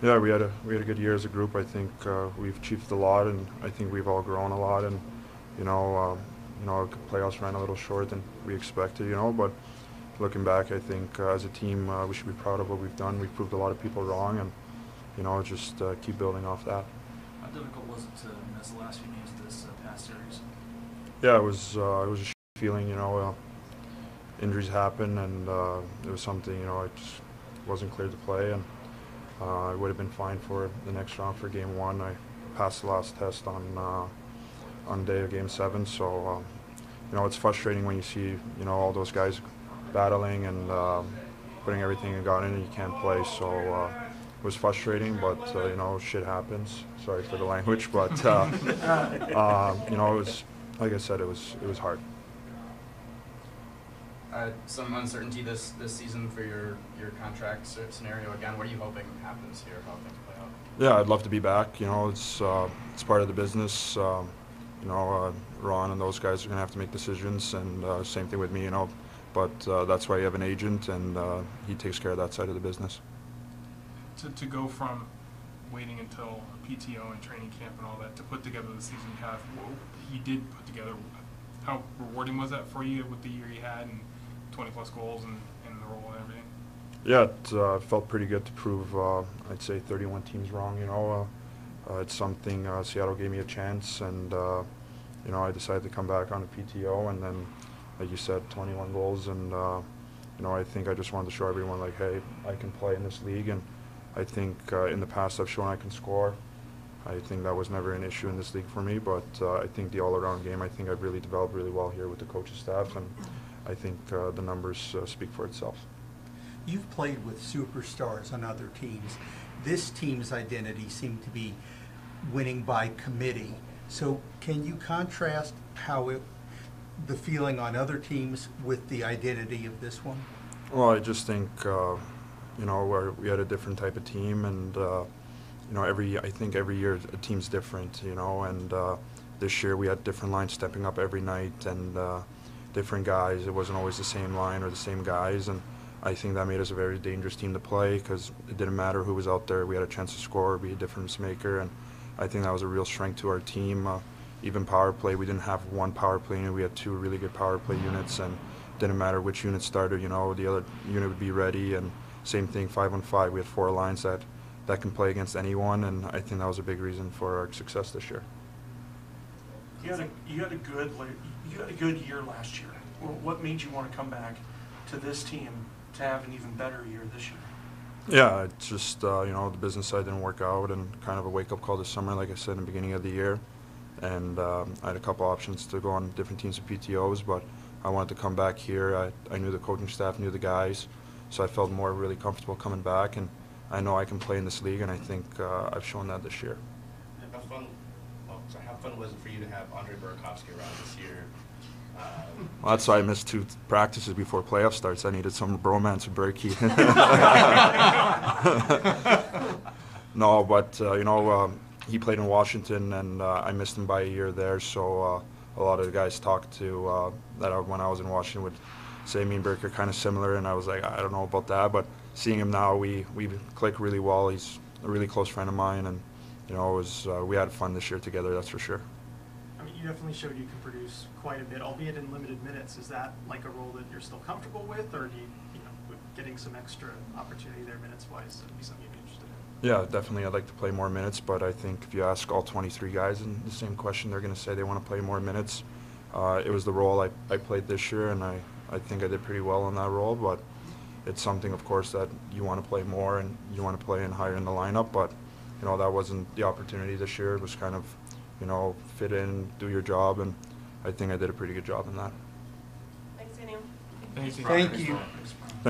Yeah, we had a good year as a group. I think we've achieved a lot, and I think we've all grown a lot. And you know, playoffs ran a little short than we expected. But looking back, I think as a team we should be proud of what we've done. We've proved a lot of people wrong, and just keep building off that. How difficult was it to miss the last few games of this past series? Yeah, it was a feeling. Injuries happen, and it was something. I just wasn't cleared to play, and I would have been fine for the next round for Game 1. I passed the last test on day of Game 7, so it's frustrating when you see all those guys battling and putting everything you got in and you can't play. So it was frustrating, but shit happens. Sorry for the language, but it was, like I said, it was hard. Some uncertainty this season for your contract scenario again. What are you hoping happens here? How things play out? Yeah, I'd love to be back. It's part of the business. Ron and those guys are going to have to make decisions, and same thing with me. But that's why you have an agent, and he takes care of that side of the business. To go from waiting until PTO and training camp and all that to put together the season you have, he did put together. How rewarding was that for you with the year you had and 20-plus goals and the role and everything? Yeah, it felt pretty good to prove, I'd say, 31 teams wrong. It's something Seattle gave me a chance, and I decided to come back on a PTO, and then, like you said, 21 goals, and I think I just wanted to show everyone, like, hey, I can play in this league, and I think in the past I've shown I can score. I think that was never an issue in this league for me, but I think the all-around game, I think I've really developed really well here with the coaching staff, and I think the numbers speak for itself. You've played with superstars on other teams. This team's identity seemed to be winning by committee. So can you contrast the feeling on other teams with the identity of this one? Well, I just think, we had a different type of team, and I think every year a team's different, and this year we had different lines stepping up every night, and different guys. It wasn't always the same line or the same guys, and I think that made us a very dangerous team to play because it didn't matter who was out there. We had a chance to score, be a difference maker, and I think that was a real strength to our team. Even power play, we didn't have one power play unit. We had two really good power play units, and it didn't matter which unit started, the other unit would be ready, and same thing 5-on-5. We had four lines that can play against anyone, and I think that was a big reason for our success this year. You had a good year last year. What made you want to come back to this team to have an even better year this year? Yeah, it's just the business side didn't work out, and kind of a wake-up call this summer, like I said in the beginning of the year. And I had a couple options to go on different teams of PTOs, but I wanted to come back here. I knew the coaching staff, knew the guys, so I felt really comfortable coming back, and I know I can play in this league, and I think I've shown that this year. How fun was it for you to have Andre Burakovsky around this year? Well, that's why I missed 2 practices before playoff starts. I needed some bromance with Berkey. No, but he played in Washington, and I missed him by a year there. So a lot of the guys talked to when I was in Washington would say me and Berkey are kind of similar, and I was like, I don't know about that. But seeing him now, we click really well. He's a really close friend of mine, and we had fun this year together. That's for sure. I mean, you definitely showed you can produce quite a bit, albeit in limited minutes. Is that like a role that you're still comfortable with, or do with getting some extra opportunity there minutes-wise, would be something you'd be interested in? Yeah, definitely. I'd like to play more minutes, but I think if you ask all 23 guys in the same question, they're going to say they want to play more minutes. It was the role I played this year, and I think I did pretty well in that role, but it's something, of course, that you want to play more and you want to play in higher in the lineup, but that wasn't the opportunity this year. It was kind of, fit in, do your job, and I think I did a pretty good job in that. Thanks, Daniel. Thank you. Thank you.